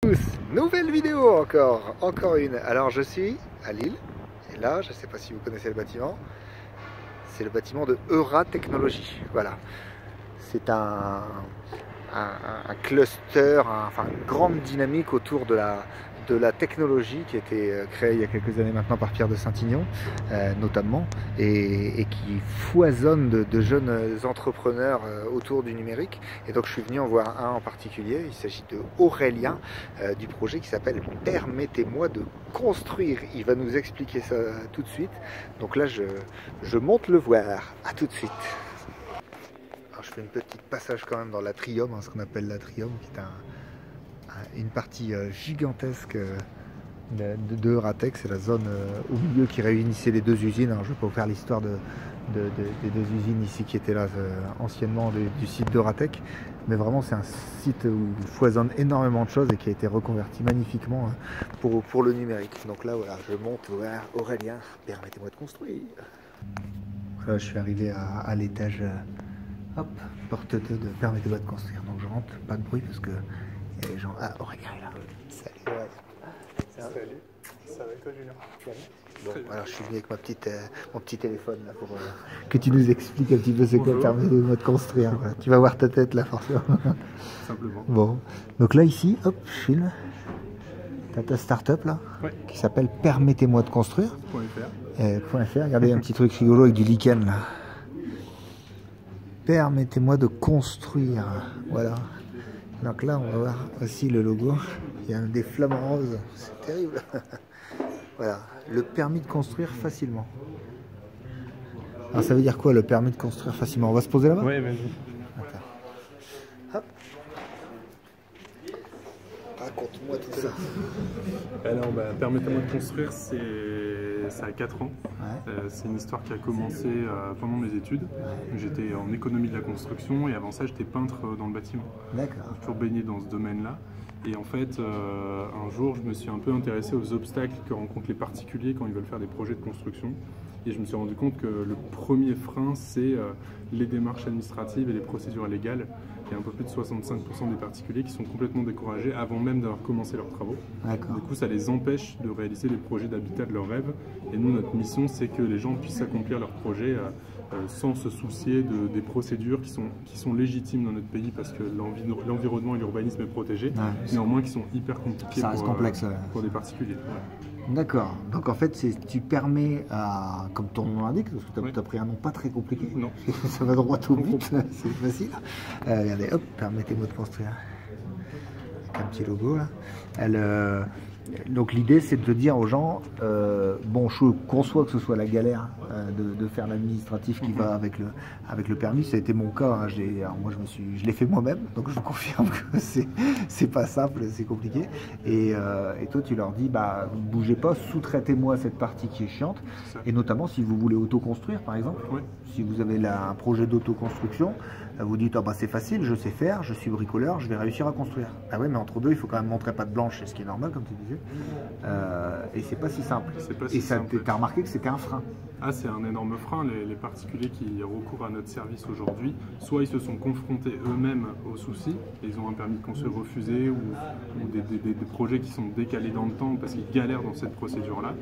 Tous, nouvelle vidéo encore une. Alors je suis à Lille, et là, je ne sais pas si vous connaissez le bâtiment, c'est le bâtiment de Eura Technologies. Voilà, c'est un cluster, enfin une grande dynamique autour de la technologie qui a été créée il y a quelques années maintenant par Pierre de Saint-Ignon notamment, et qui foisonne de jeunes entrepreneurs autour du numérique. Et donc je suis venu en voir un en particulier, il s'agit de Aurélien du projet qui s'appelle Permettez-moi de construire. Il va nous expliquer ça tout de suite. Donc là je monte le voir, à tout de suite. Alors je fais une petite passage quand même dans l'atrium, ce qu'on appelle l'atrium, qui est une partie gigantesque de Euratech. C'est la zone au milieu qui réunissait les deux usines. Alors je ne vais pas vous faire l'histoire des deux usines ici qui étaient là anciennement du site d'Euratech, mais vraiment c'est un site où il foisonne énormément de choses et qui a été reconverti magnifiquement pour le numérique. Donc là voilà, je monte vers Aurélien, permettez-moi de construire. Voilà, je suis arrivé à l'étage. Hop, porte 2 de permettez-moi de construire. Donc je rentre, pas de bruit parce que il y a les gens. Ah, Aurélien est là. Salut Aurélien. Salut, ça va et toi Julien? Bon, alors je suis venu avec mon petit téléphone là pour que tu nous expliques un petit peu c'est quoi permettez-moi de construire. Voilà. Tu vas voir ta tête là forcément. Simplement. Bon, donc là ici, hop, je filme. T'as ta start-up là, ouais, qui s'appelle Permettez-moi de construire. .fr. Regardez un petit truc rigolo avec du lichen là. Permettez-moi de construire. Voilà. Donc là, on va voir aussi le logo. Il y a des flammes roses. C'est terrible. Voilà. Le permis de construire facilement. Alors ça veut dire quoi le permis de construire facilement? On va se poser là-bas? Ouais, vas-y. Hop. Raconte-moi tout ça. Alors, permettez-moi de construire, ça a 4 ans. Ouais. C'est une histoire qui a commencé pendant mes études. Ouais. J'étais en économie de la construction et avant ça, j'étais peintre dans le bâtiment. D'accord. J'ai toujours baigné dans ce domaine-là. Et en fait, un jour, je me suis un peu intéressé aux obstacles que rencontrent les particuliers quand ils veulent faire des projets de construction. Et je me suis rendu compte que le premier frein, c'est les démarches administratives et les procédures légales. Il y a un peu plus de 65% des particuliers qui sont complètement découragés avant même d'avoir commencé leurs travaux. Du coup, ça les empêche de réaliser les projets d'habitat de leurs rêves. Et nous, notre mission, c'est que les gens puissent accomplir leurs projets sans se soucier des procédures qui sont légitimes dans notre pays parce que l'environnement et l'urbanisme est protégé, néanmoins qui sont hyper compliqués pour des particuliers. Ouais. D'accord, donc en fait tu permets à, comme ton nom l'indique, parce que tu as pris un nom pas très compliqué, non. Ça va droit au but, c'est facile. Regardez, hop, permettez-moi de construire. Avec un petit logo là. Donc l'idée c'est de dire aux gens, bon je conçois que ce soit la galère de faire l'administratif qui va avec le permis, ça a été mon cas, hein. Alors moi je l'ai fait moi-même, donc je vous confirme que c'est pas simple, c'est compliqué, et toi tu leur dis, bah bougez pas, sous-traitez-moi cette partie qui est chiante, et notamment si vous voulez autoconstruire par exemple, si vous avez un projet d'autoconstruction, vous dites, oh, bah, c'est facile, je sais faire, je suis bricoleur, je vais réussir à construire. Ah ouais, mais entre deux, il faut quand même montrer patte blanche, c'est ce qui est normal, comme tu disais. Et c'est pas si simple. Et ça, t'as remarqué que c'était un frein. Ah, c'est un énorme frein. Les particuliers qui recourent à notre service aujourd'hui, soit ils se sont confrontés eux-mêmes aux soucis, et ils ont un permis de construire refusé ou des projets qui sont décalés dans le temps parce qu'ils galèrent dans cette procédure-là,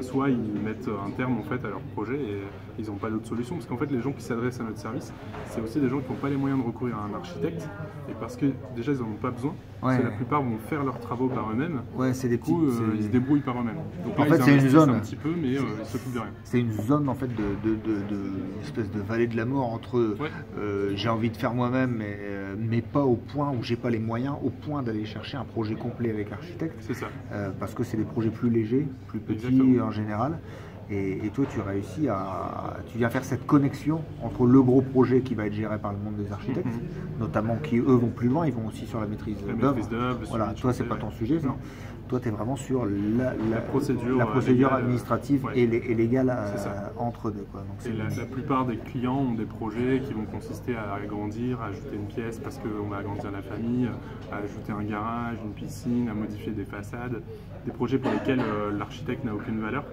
soit ils mettent un terme en fait à leur projet et ils n'ont pas d'autre solution. Parce qu'en fait, les gens qui s'adressent à notre service, c'est aussi des gens qui n'ont pas les moyens de recourir à un architecte, et parce que déjà ils n'en ont pas besoin. La plupart vont faire leurs travaux par eux-mêmes. Ils se débrouillent par eux-mêmes. Donc là, en fait, c'est une zone un petit peu, mais ils s'occupent de rien. C'est une zone en fait une espèce de vallée de la mort entre j'ai envie de faire moi-même, mais pas au point où j'ai pas les moyens, au point d'aller chercher un projet complet avec l'architecte. C'est ça. Parce que c'est des projets plus légers, plus petits en général. Et toi, tu viens faire cette connexion entre le gros projet qui va être géré par le monde des architectes, notamment qui eux vont plus loin, ils vont aussi sur la maîtrise d'œuvre. Voilà, toi c'est pas ton sujet, non. Toi tu es vraiment sur la procédure administrative et légale entre deux. Donc, la plupart des clients ont des projets qui vont consister à agrandir, à ajouter une pièce parce qu'on va agrandir la famille, à ajouter un garage, une piscine, à modifier des façades, des projets pour lesquels l'architecte n'a aucune valeur.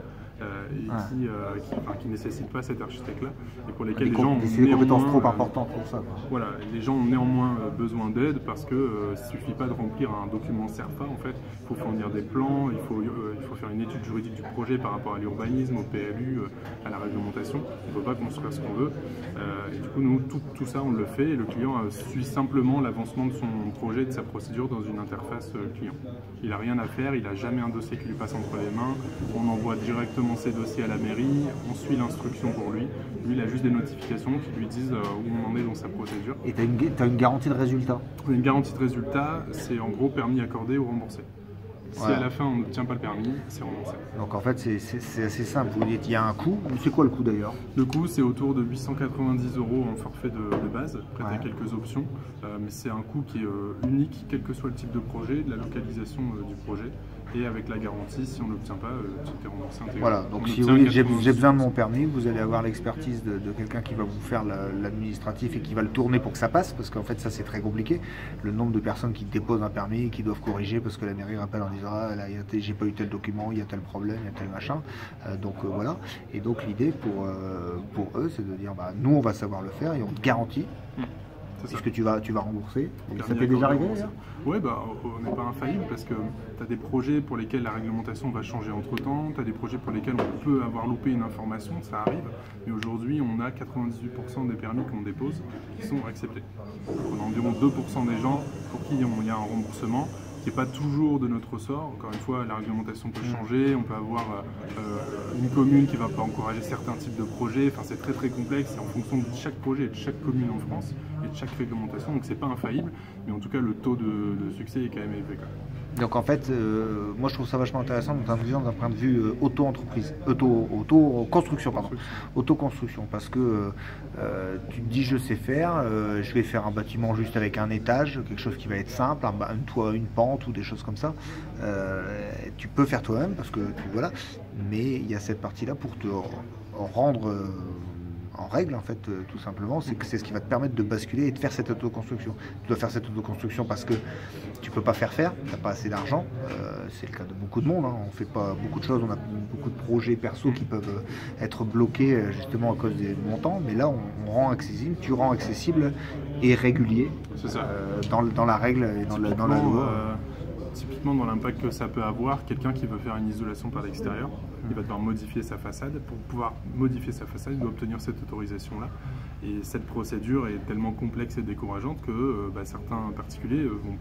qui ne nécessitent pas cet architecte-là et pour lesquels les gens ont des compétences trop importantes pour ça. Voilà, les gens ont néanmoins besoin d'aide parce que il suffit pas de remplir un document SERPA en fait, il faut fournir des plans, il faut faire une étude juridique du projet par rapport à l'urbanisme, au PLU, à la réglementation. On ne peut pas construire ce qu'on veut. Et du coup, nous, tout ça, on le fait et le client suit simplement l'avancement de son projet, de sa procédure dans une interface client. Il n'a rien à faire, il n'a jamais un dossier qui lui passe entre les mains. On envoie directement ses dossiers à la mairie, on suit l'instruction pour lui. Lui, il a juste des notifications qui lui disent où on en est dans sa procédure. Et tu as une garantie de résultat? Une garantie de résultat, c'est en gros permis accordé ou remboursé. Si à la fin on n'obtient pas le permis, c'est remboursé. Donc en fait c'est assez simple, vous dites il y a un coût, c'est quoi le coût d'ailleurs? Le coût c'est autour de 890 € en forfait de base, après tu as quelques options, mais c'est un coût qui est unique, quel que soit le type de projet, de la localisation du projet. Et avec la garantie, si on ne l'obtient pas, le titre est remboursé intégralement. Voilà, donc si vous dites j'ai besoin de mon permis, vous allez avoir l'expertise de quelqu'un qui va vous faire l'administratif et qui va le tourner pour que ça passe, parce qu'en fait ça c'est très compliqué. Le nombre de personnes qui déposent un permis et qui doivent corriger parce que la mairie rappelle en disant ah, là j'ai pas eu tel document, il y a tel problème, il y a tel machin. Voilà. Et donc l'idée pour eux c'est de dire bah, nous on va savoir le faire et on te garantit. Est-ce que tu vas rembourser? Ça t'est déjà arrivé d'ailleurs? Oui, bah, on n'est pas infaillible parce que tu as des projets pour lesquels la réglementation va changer entre temps, tu as des projets pour lesquels on peut avoir loupé une information, ça arrive, mais aujourd'hui on a 98% des permis qu'on dépose qui sont acceptés. Donc on a environ 2% des gens pour qui il y a un remboursement qui n'est pas toujours de notre ressort. Encore une fois, la réglementation peut changer, on peut avoir une commune qui ne va pas encourager certains types de projets, enfin, c'est très très complexe, c'est en fonction de chaque projet et de chaque commune en France et de chaque réglementation, donc c'est pas infaillible, mais en tout cas le taux de succès est quand même élevé. Donc en fait, moi je trouve ça vachement intéressant d'un point de vue auto-entreprise, auto-construction, parce que tu te dis je sais faire, je vais faire un bâtiment juste avec un étage, quelque chose qui va être simple, un toit, une pente ou des choses comme ça. Tu peux faire toi-même parce que voilà, mais il y a cette partie-là pour te rendre en règle en fait, tout simplement, c'est ce qui va te permettre de basculer et de faire cette autoconstruction. Tu dois faire cette autoconstruction parce que tu peux pas faire, tu n'as pas assez d'argent, c'est le cas de beaucoup de monde, hein. On fait pas beaucoup de choses, on a beaucoup de projets perso qui peuvent être bloqués justement à cause des montants, mais là on rend accessible, tu rends accessible et régulier dans la règle et dans la loi. Typiquement dans l'impact que ça peut avoir, quelqu'un qui veut faire une isolation par l'extérieur, il va devoir modifier sa façade. Pour pouvoir modifier sa façade, il doit obtenir cette autorisation-là. Et cette procédure est tellement complexe et décourageante que certains particuliers vont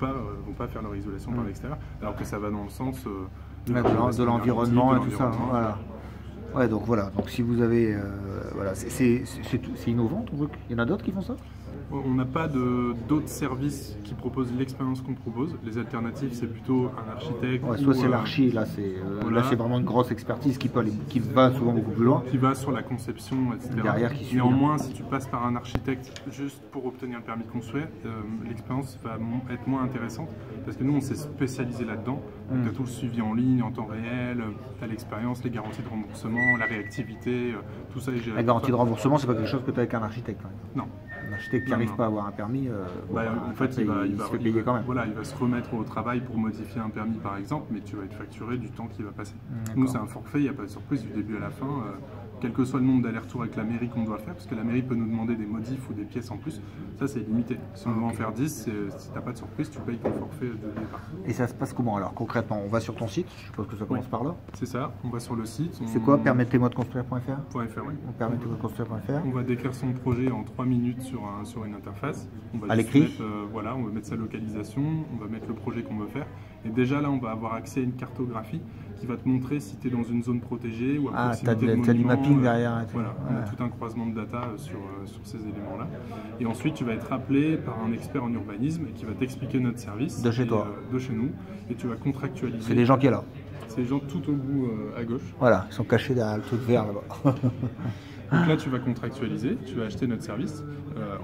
pas faire leur isolation par l'extérieur, alors que ça va dans le sens de l'environnement et tout ça. Voilà. Ouais, donc voilà. Donc si vous avez, voilà, c'est innovant ton truc. Il y en a d'autres qui font ça? On n'a pas d'autres services qui proposent l'expérience qu'on propose. Les alternatives, c'est plutôt un architecte. Ouais, soit c'est l'archi, là c'est vraiment une grosse expertise qui va souvent beaucoup plus loin. Qui va sur la conception, etc. Derrière, qui suit. Néanmoins, si tu passes par un architecte juste pour obtenir le permis de construire, l'expérience va être moins intéressante parce que nous, on s'est spécialisé là-dedans. Tu as tout le suivi en ligne, en temps réel, tu as l'expérience, les garanties de remboursement, la réactivité, tout ça est géré. La garantie de remboursement, c'est pas quelque chose que tu as avec un architecte. Non. Un architecte qui n'arrive pas à avoir un permis, en fait, il va se fait payer quand même. Voilà, il va se remettre au travail pour modifier un permis par exemple, mais tu vas être facturé du temps qui va passer. Nous, c'est un forfait, il n'y a pas de surprise du début à la fin. Quel que soit le nombre d'allers-retours avec la mairie qu'on doit faire, parce que la mairie peut nous demander des modifs ou des pièces en plus, ça c'est limité. Si on doit en faire 10, si tu n'as pas de surprise, tu payes ton forfait de départ. Et ça se passe comment alors concrètement? On va sur ton site, je suppose que ça commence par là. C'est ça, on va sur le site. C'est quoi? Permettez-moi de construire.fr? Oui. Permettez-moi de construire.fr. On va décrire son projet en 3 minutes sur une interface. On va à l'écrit voilà, on va mettre sa localisation, on va mettre le projet qu'on veut faire. Et déjà là, on va avoir accès à une cartographie qui va te montrer si tu es dans une zone protégée ou à proximité de t'as du mapping derrière. Voilà, on a tout un croisement de data sur ces éléments-là. Et ensuite, tu vas être appelé par un expert en urbanisme qui va t'expliquer notre service. De chez toi. De chez nous. Et tu vas contractualiser. C'est les gens qui sont là. C'est les gens tout au bout à gauche. Voilà, ils sont cachés derrière le truc vert là-bas. Donc là, tu vas contractualiser, tu vas acheter notre service.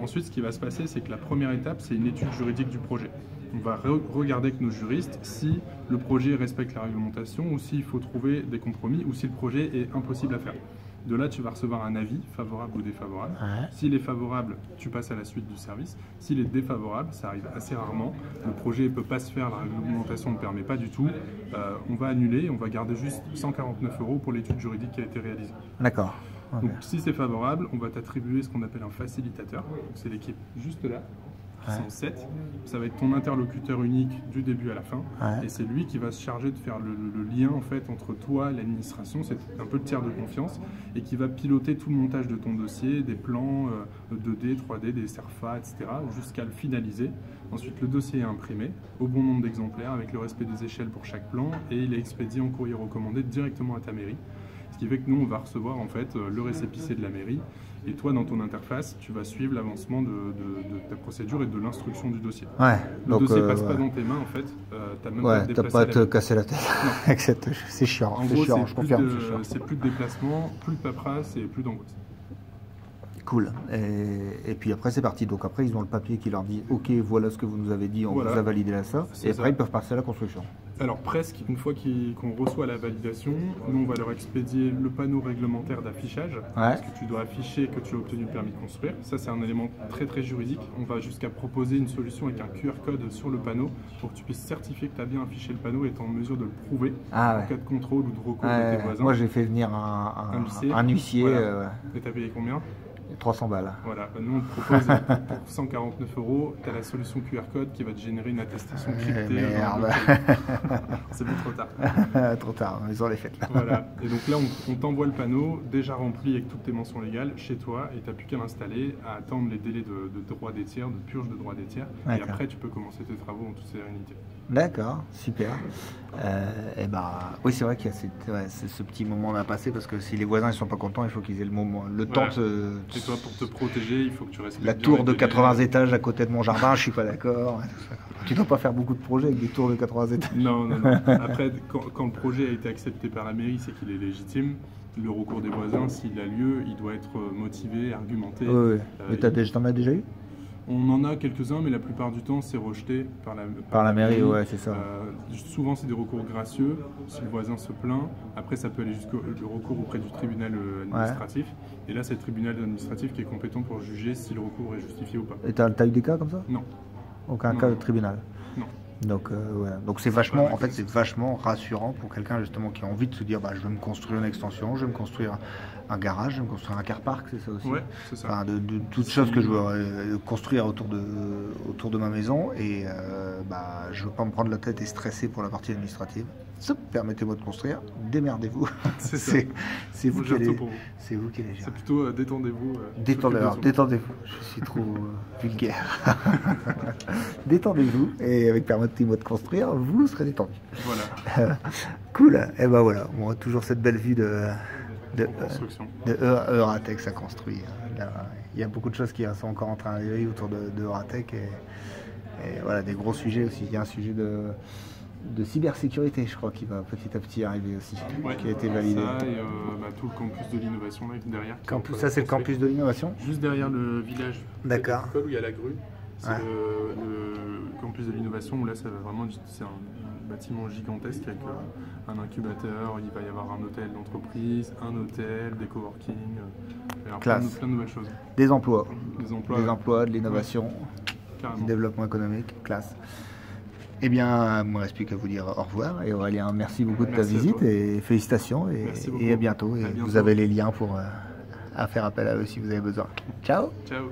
Ensuite, ce qui va se passer, c'est que la première étape, c'est une étude juridique du projet. On va regarder avec nos juristes si le projet respecte la réglementation ou s'il faut trouver des compromis ou si le projet est impossible à faire. De là, tu vas recevoir un avis, favorable ou défavorable. Ouais. S'il est favorable, tu passes à la suite du service. S'il est défavorable, ça arrive assez rarement. Le projet ne peut pas se faire, la réglementation ne le permet pas du tout. On va annuler, on va garder juste 149 € pour l'étude juridique qui a été réalisée. D'accord. Okay. Donc, si c'est favorable, on va t'attribuer ce qu'on appelle un facilitateur. C'est l'équipe juste là. Qui sont 7. Ça va être ton interlocuteur unique du début à la fin. Ouais. Et c'est lui qui va se charger de faire le lien en fait entre toi et l'administration. C'est un peu le tiers de confiance et qui va piloter tout le montage de ton dossier, des plans 2D, 3D, des CERFA, etc. jusqu'à le finaliser. Ensuite, le dossier est imprimé au bon nombre d'exemplaires avec le respect des échelles pour chaque plan et il est expédié en courrier recommandé directement à ta mairie. Ce qui fait que nous, on va recevoir en fait le récépissé de la mairie. Et toi, dans ton interface, tu vas suivre l'avancement de ta procédure et de l'instruction du dossier. Ouais, le dossier passe pas dans tes mains, en fait. Tu n'as même pas à te t'as pas à te casser la tête. C'est chiant, en gros, chiant, je confirme. C'est plus de déplacement, plus de paperasse et plus d'angoisse. Cool. Et puis après, c'est parti. Donc après, ils ont le papier qui leur dit « Ok, voilà ce que vous nous avez dit, on vous a validé là ça. » Et après, ils peuvent passer à la construction. Alors presque, une fois qu'on reçoit la validation, nous on va leur expédier le panneau réglementaire d'affichage, parce que tu dois afficher que tu as obtenu le permis de construire. Ça c'est un élément très très juridique. On va jusqu'à proposer une solution avec un QR code sur le panneau pour que tu puisses certifier que tu as bien affiché le panneau et tu es en mesure de le prouver en cas de contrôle ou de recours de tes voisins. Moi j'ai fait venir un huissier. Voilà. Et tu as payé combien ? 300 balles. Voilà, nous on te propose pour 149 €, tu as la solution QR code qui va te générer une attestation cryptée. Merde. C'est plus trop tard. Trop tard, ils ont les fêtes là. Voilà, et donc là on t'envoie le panneau déjà rempli avec toutes tes mentions légales chez toi et tu n'as plus qu'à l'installer, à attendre les délais de droit des tiers, de purge de droit des tiers. Et après tu peux commencer tes travaux en toute sérénité. D'accord, super. Et oui, c'est vrai qu'il y a ce petit moment à passer parce que si les voisins ne sont pas contents, il faut qu'ils aient le temps de Et toi, pour te protéger, il faut que tu respectes la tour de 80 étages à côté de mon jardin, je suis pas d'accord. Tu dois pas faire beaucoup de projets avec des tours de 80 étages. Non. Après, quand le projet a été accepté par la mairie, c'est qu'il est légitime. Le recours des voisins, s'il a lieu, il doit être motivé, argumenté. Oui. Mais t'en as déjà eu ? On en a quelques-uns, mais la plupart du temps, c'est rejeté par la mairie. Ouais, c'est ça. Souvent, c'est des recours gracieux, si le voisin se plaint. Après, ça peut aller jusqu'au recours auprès du tribunal administratif. Et là, c'est le tribunal administratif qui est compétent pour juger si le recours est justifié ou pas. Et t'as eu des cas comme ça ? Non. Aucun cas de tribunal ? Non. Donc c'est vachement, en fait, c'est vachement rassurant pour quelqu'un justement qui a envie de se dire, je vais me construire une extension, je vais me construire un garage, je vais me construire un car park, c'est ça aussi. Ouais, c'est ça. Enfin, de toutes choses que je veux construire autour de ma maison et je veux pas me prendre la tête et stresser pour la partie administrative. Permettez-moi de construire, démerdez-vous. C'est vous qui allez. C'est vous qui allez gérer. C'est plutôt détendez-vous. Détendez-vous. Je suis trop vulgaire. Détendez-vous et avec permettez-moi de construire, vous serez détendu. Voilà. Cool. Et voilà. On a toujours cette belle vue de construction. De Euratech, ça construit. Il y a beaucoup de choses qui sont encore en train d'arriver autour de Euratech et voilà, des gros sujets aussi. Il y a un sujet de cybersécurité, je crois, qui va petit à petit arriver aussi, qui a été validé. Ça et tout le campus de l'innovation là, derrière. Ça, c'est le campus de l'innovation ? Juste derrière le village. D'accord. Où il y a la grue. C'est le campus de l'innovation où là, ça va vraiment. C'est un bâtiment gigantesque avec un incubateur. Il va y avoir un hôtel d'entreprise, un hôtel, des coworking. Plein de nouvelles choses. Des emplois. Des emplois, de l'innovation, du développement économique. Classe. Eh bien, il ne me reste plus qu'à vous dire au revoir. Et Aurélien, merci beaucoup de ta visite et félicitations. Et à bientôt. Et vous avez les liens à faire appel à eux si vous avez besoin. Ciao. Ciao.